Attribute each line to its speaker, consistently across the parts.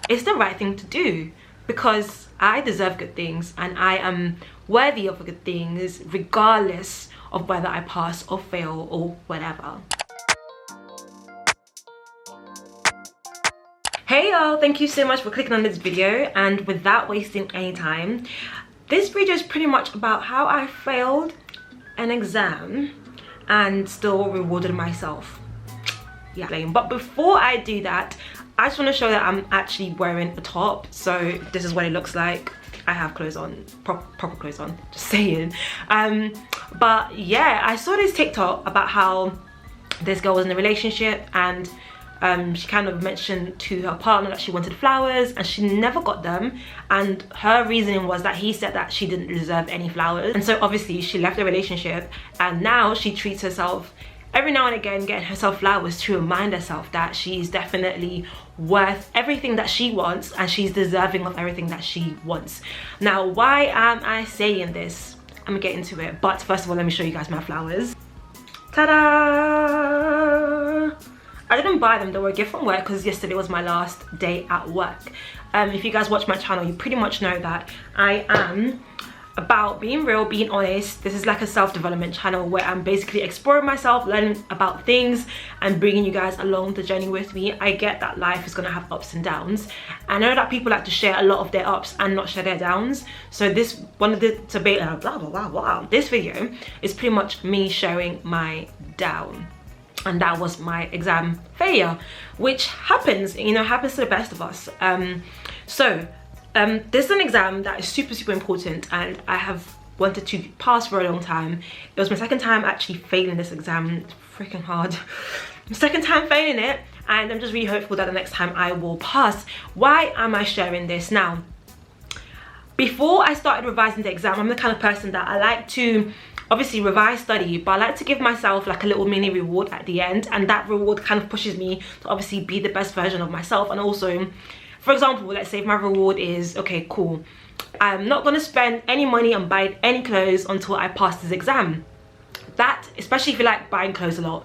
Speaker 1: it's the right thing to do, because I deserve good things and I am worthy of good things regardless of whether I pass or fail or whatever. Hey y'all, thank you so much for clicking on this video, and without wasting any time, this video is pretty much about how I failed an exam and still rewarded myself. Yeah, but before I do that, I just want to show that I'm actually wearing a top. So this is what it looks like. I have clothes on, proper clothes on, just saying. But yeah, I saw this TikTok about how this girl was in a relationship, and she kind of mentioned to her partner that she wanted flowers and she never got them, and her reasoning was that he said that she didn't deserve any flowers. And so obviously she left the relationship, and now she treats herself every now and again getting herself flowers to remind herself that she's definitely worth everything that she wants and she's deserving of everything that she wants. Now, why am I saying this? I'm gonna get into it, but first of all, let me show you guys my flowers. Ta-da! I didn't buy them, they were a gift from work because yesterday was my last day at work. If you guys watch my channel, you pretty much know that I am about being real, being honest. This is like a self-development channel where I'm basically exploring myself, learning about things and bringing you guys along the journey with me. I get that life is gonna have ups and downs. I know that people like to share a lot of their ups and not share their downs. So this one of the debate, blah blah blah blah. This video is pretty much me sharing my down. And that was my exam failure, which happens, you know, happens to the best of us. This is an exam that is super important, and I have wanted to pass for a long time. It was my second time actually failing this exam. It's freaking hard. Second time failing it, and I'm just really hopeful that the next time I will pass. Why am I sharing this now? Before I started revising the exam, I'm the kind of person that I like to obviously revise, study, but I like to give myself like a little mini reward at the end, and that reward kind of pushes me to obviously be the best version of myself. And also, for example, let's say if my reward is, okay, cool, I'm not gonna spend any money on buying any clothes until I pass this exam. That, especially if you like buying clothes a lot,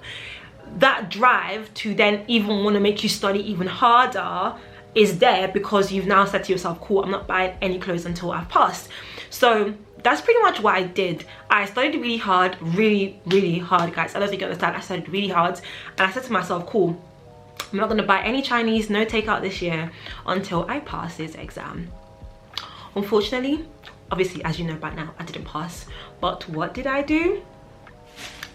Speaker 1: that drive to then even want to make you study even harder is there, because you've now said to yourself, cool, I'm not buying any clothes until I've passed. So that's pretty much what I did. I studied really hard, really hard, guys. I don't think you understand. I studied really hard, and I said to myself, cool, I'm not gonna buy any Chinese, no takeout this year until I pass this exam. Unfortunately, obviously, as you know by now, I didn't pass. But what did I do?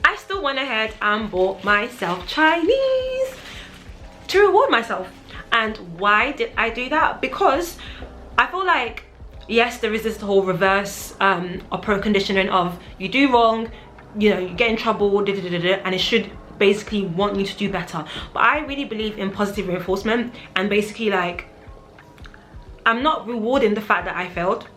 Speaker 1: I still went ahead and bought myself Chinese to reward myself. And why did I do that? Because I feel like, yes, there is this whole reverse or pro conditioning of you do wrong, you know, you get in trouble, and it should basically want you to do better. But I really believe in positive reinforcement, and basically, like, I'm not rewarding the fact that I failed.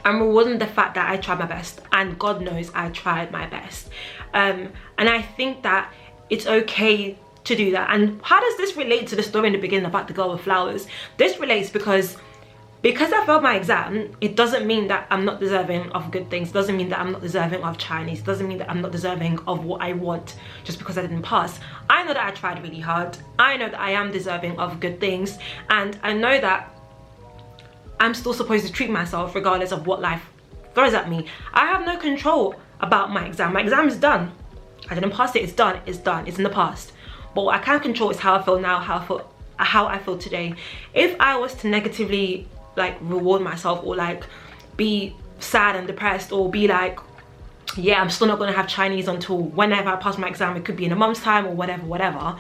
Speaker 1: I'm rewarding the fact that I tried my best, and God knows I tried my best. And I think that it's okay to do that. And how does this relate to the story in the beginning about the girl with flowers? This relates because I failed my exam, it doesn't mean that I'm not deserving of good things. It doesn't mean that I'm not deserving of Chinese. It doesn't mean that I'm not deserving of what I want just because I didn't pass. I know that I tried really hard. I know that I am deserving of good things, and I know that I'm still supposed to treat myself regardless of what life throws at me. I have no control about my exam. My exam is done. I didn't pass it, it's done, it's in the past. But what I can control is how I feel now, how I feel today. If I was to negatively like reward myself, or like be sad and depressed, or be like, yeah, I'm still not gonna have Chinese until whenever I pass my exam, it could be in a month's time or whatever,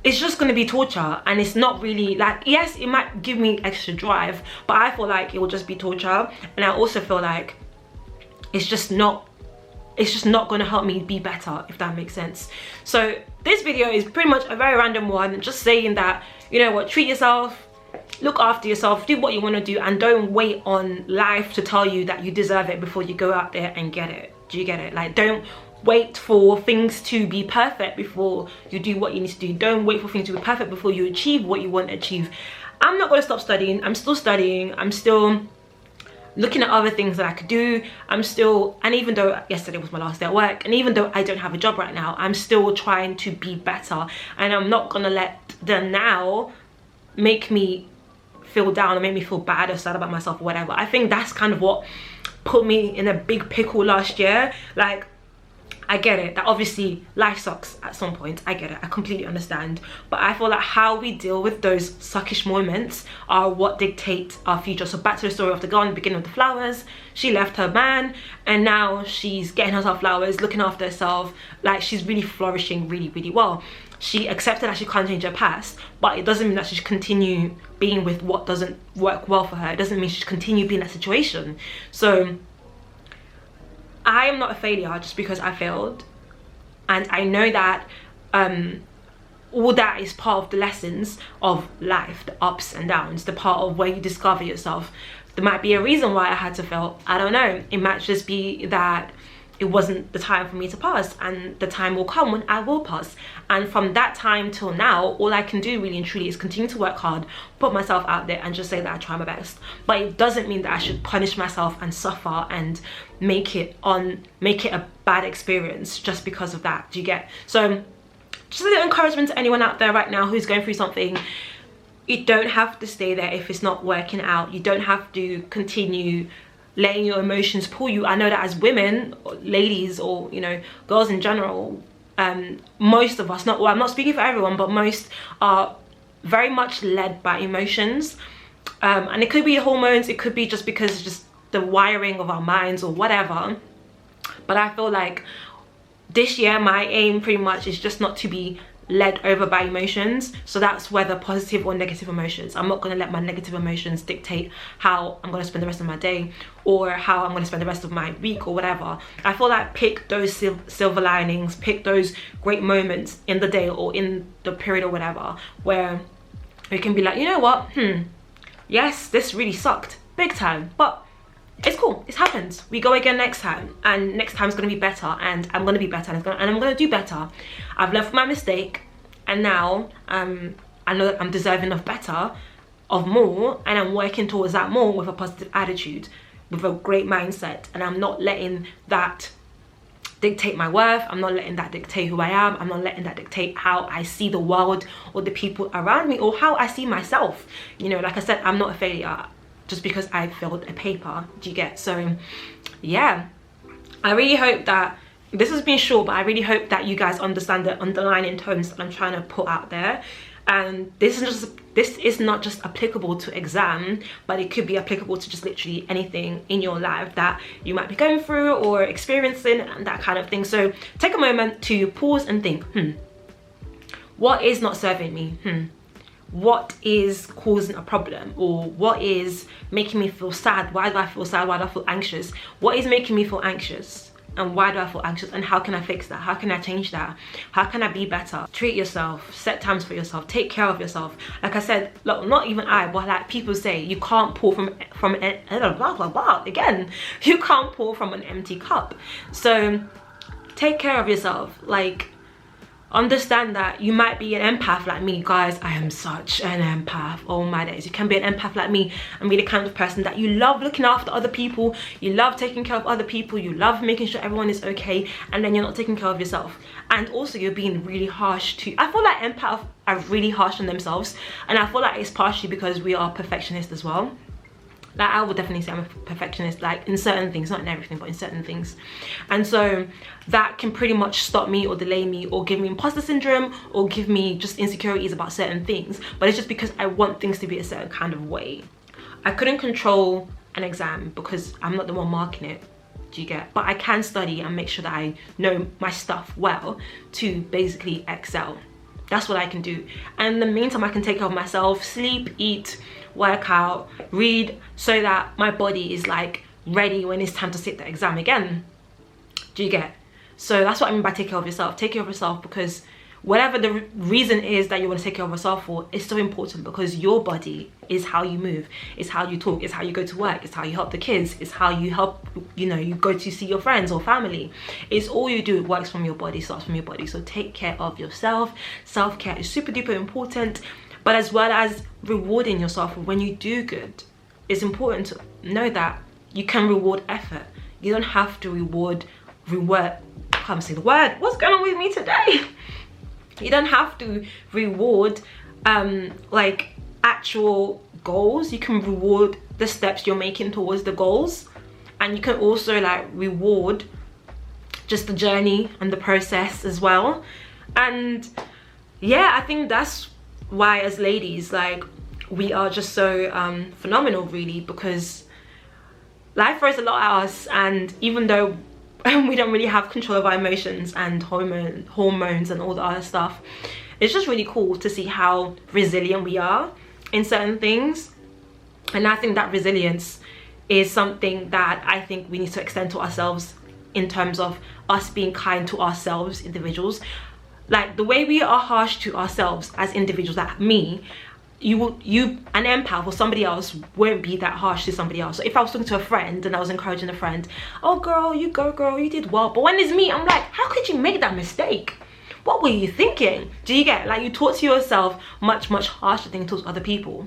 Speaker 1: it's just gonna be torture. And it's not really like, yes, it might give me extra drive, but I feel like it will just be torture. And I also feel like it's just not gonna help me be better, if that makes sense. So this video is pretty much a very random one, just saying that, you know what, treat yourself, look after yourself, do what you want to do, and don't wait on life to tell you that you deserve it before you go out there and get it. Do you get it? Like, don't wait for things to be perfect before you do what you need to do. Don't wait for things to be perfect before you achieve what you want to achieve. I'm not going to stop studying. I'm still studying. I'm still looking at other things that I could do. And even though yesterday was my last day at work, and even though I don't have a job right now, I'm still trying to be better. And I'm not gonna let the now make me feel down or made me feel bad or sad about myself or whatever. I think that's kind of what put me in a big pickle last year. Like, I get it that obviously life sucks at some point. I get it, I completely understand, but I feel like how we deal with those suckish moments are what dictate our future. So back to the story of the girl in the beginning of the flowers. She left her man and now she's getting herself flowers, looking after herself, like she's really flourishing really well. She accepted that she can't change her past, but it doesn't mean that she should continue being with what doesn't work well for her. It doesn't mean she should continue being in that situation. So I am not a failure just because I failed, and I know that all that is part of the lessons of life, the ups and downs, the part of where you discover yourself. There might be a reason why I had to fail, I don't know. It might just be that it wasn't the time for me to pass, and the time will come when I will pass. And from that time till now, all I can do really and truly is continue to work hard, put myself out there and just say that I try my best. But it doesn't mean that I should punish myself and suffer and make it a bad experience just because of that. Do you get? So just a little encouragement to anyone out there right now who's going through something. You don't have to stay there if it's not working out. You don't have to continue letting your emotions pull you. I know that as women, or ladies, or you know, girls in general, most of us, I'm not speaking for everyone, but most are very much led by emotions, and it could be hormones, it could be just because it's just the wiring of our minds or whatever. But I feel like this year my aim pretty much is just not to be led over by emotions. So that's whether positive or negative emotions. I'm not going to let my negative emotions dictate how I'm going to spend the rest of my day or how I'm going to spend the rest of my week or whatever. I feel like pick those silver linings, pick those great moments in the day or in the period or whatever, where you can be like, you know what, yes, this really sucked big time, but it's cool, it happens. We go again next time, and next time's gonna be better, and I'm gonna be better, and I'm gonna do better. I've learned from my mistake, and now I know that I'm deserving of better, of more, and I'm working towards that more with a positive attitude, with a great mindset, and I'm not letting that dictate my worth. I'm not letting that dictate who I am. I'm not letting that dictate how I see the world or the people around me or how I see myself. You know, like I said, I'm not a failure just because I failed a paper. Do you get? So yeah, I really hope that this has been short, but I really hope that you guys understand the underlying tones that I'm trying to put out there. And this is not just applicable to exam, but it could be applicable to just literally anything in your life that you might be going through or experiencing, and that kind of thing. So take a moment to pause and think, what is not serving me? What is causing a problem? Or what is making me feel sad? Why do I feel sad? Why do I feel anxious? What is making me feel anxious? And why do I feel anxious? And how can I fix that? How can I change that? How can I be better? Treat yourself, set times for yourself, take care of yourself. Like I said, look, not even I, but like people say, you can't pour from again, you can't pour from an empty cup. So take care of yourself. Like, understand that you might be an empath like me. Guys, I am such an empath. Oh my days. You can be an empath like me and be the kind of person that you love looking after other people, you love taking care of other people, you love making sure everyone is okay, and then you're not taking care of yourself. And also you're being really harsh too. I feel like empaths are really harsh on themselves, and I feel like it's partially because we are perfectionists as well. Like, I would definitely say I'm a perfectionist, like in certain things, not in everything, but in certain things. And so that can pretty much stop me or delay me or give me imposter syndrome or give me just insecurities about certain things. But it's just because I want things to be a certain kind of way. I couldn't control an exam because I'm not the one marking it. Do you get? But I can study and make sure that I know my stuff well to basically excel. That's what I can do. And in the meantime, I can take care of myself, sleep, eat, work out, read, so that my body is like ready when it's time to sit the exam again. Do you get? So that's what I mean by take care of yourself. Take care of yourself, because whatever the reason is that you want to take care of yourself for, is so important, because your body is how you move, it's how you talk, it's how you go to work, it's how you help the kids, it's how you help, you know, you go to see your friends or family. It's all you do. It works from your body, starts from your body. So take care of yourself. Self-care is super duper important, but as well as rewarding yourself when you do good, it's important to know that you can reward effort. You don't have to reward, I can't say the word, what's going on with me today? You don't have to reward like actual goals, you can reward the steps you're making towards the goals, and you can also like reward just the journey and the process as well. And yeah, I think that's why as ladies, like, we are just so phenomenal really, because life throws a lot at us, and even though we don't really have control of our emotions and hormones and all the other stuff, it's just really cool to see how resilient we are in certain things. And I think that resilience is something that I think we need to extend to ourselves, in terms of us being kind to ourselves, individuals. Like the way we are harsh to ourselves as individuals, like me, an empath or somebody else won't be that harsh to somebody else. So if I was talking to a friend and I was encouraging a friend, oh girl, you go girl, you did well. But when it's me, I'm like, how could you make that mistake? What were you thinking? Do you get, like, you talk to yourself much harsher than you talk to other people.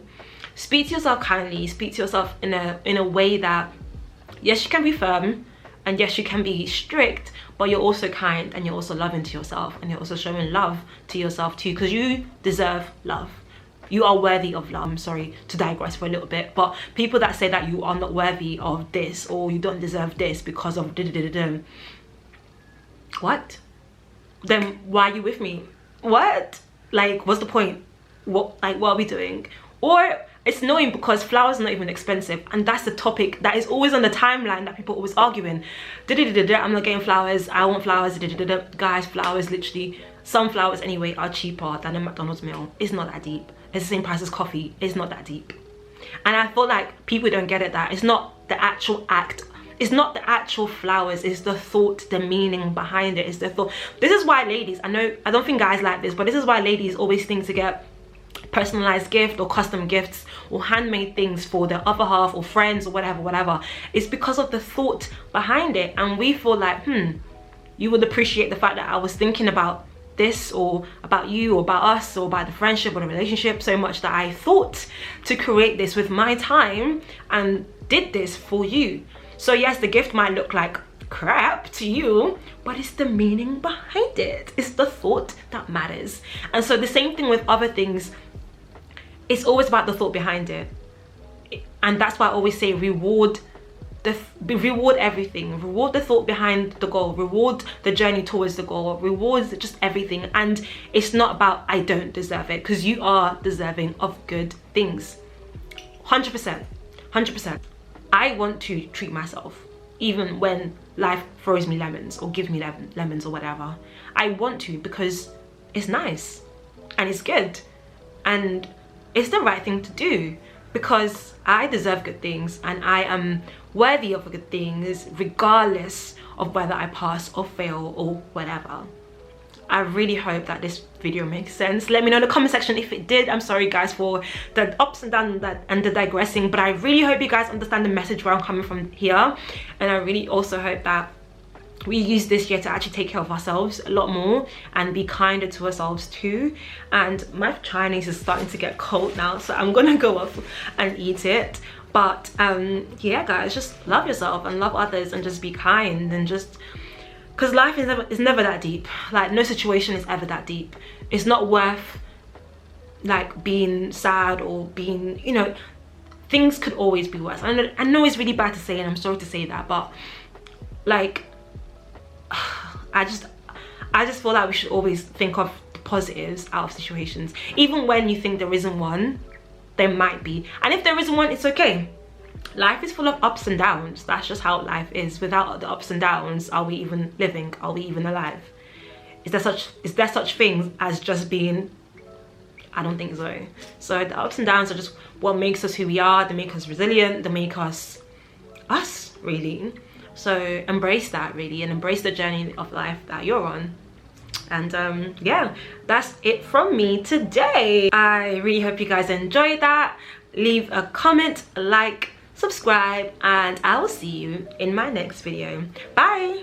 Speaker 1: Speak to yourself kindly, speak to yourself in a way that, yes, you can be firm, and yes, you can be strict, but you're also kind, and you're also loving to yourself, and you're also showing love to yourself too, because you deserve love. You are worthy of love. I'm sorry to digress for a little bit, but people that say that you are not worthy of this, or you don't deserve this because of what? Then why are you with me? What? Like, what's the point? What are we doing? Or it's annoying because flowers are not even expensive, and that's the topic that is always on the timeline that people always arguing. I'm not getting flowers, I want flowers. Guys, flowers, literally, some flowers anyway are cheaper than a McDonald's meal. It's not that deep. It's the same price as coffee. It's not that deep. And I feel like people don't get it, that it's not the actual act, it's not the actual flowers, it's the thought, the meaning behind it, it's the thought. This is why ladies, I know, I don't think guys like this, but this is why ladies always think to get personalized gift or custom gifts or handmade things for their other half or friends or whatever. It's because of the thought behind it. And we feel like, you would appreciate the fact that I was thinking about this, or about you, or about us, or about the friendship or the relationship so much that I thought to create this with my time and did this for you. So yes, the gift might look like crap to you, but it's the meaning behind it. It's the thought that matters. And so the same thing with other things, it's always about the thought behind it. And that's why I always say reward everything. Reward the thought behind the goal, reward the journey towards the goal, reward just everything. And it's not about I don't deserve it, because you are deserving of good things. 100%. I want to treat myself, even when life throws me lemons or gives me lemons or whatever. I want to, because it's nice and it's good and it's the right thing to do, because I deserve good things and I am worthy of good things, regardless of whether I pass or fail or whatever. I really hope that this video makes sense. Let me know in the comment section if it did. I'm sorry guys for the ups and downs and the digressing, but I really hope you guys understand the message where I'm coming from here. And I really also hope that we use this year to actually take care of ourselves a lot more and be kinder to ourselves too. And my Chinese is starting to get cold now, so I'm gonna go off and eat it. But yeah guys, just love yourself and love others and just be kind, and just, because life is never that deep. Like, no situation is ever that deep. It's not worth like being sad or being, you know, things could always be worse. I know it's really bad to say, and I'm sorry to say that, but like I just feel like we should always think of the positives out of situations. Even when you think there isn't one, there might be. And if there isn't one, it's okay. Life is full of ups and downs. That's just how life is. Without the ups and downs, are we even living? Are we even alive? Is there such things as just being? I don't think so. So the ups and downs are just what makes us who we are. They make us resilient. They make us really. So embrace that really, and embrace the journey of life that you're on. And yeah, that's it from me today. I really hope you guys enjoyed that. Leave a comment, like, subscribe, and I will see you in my next video. Bye.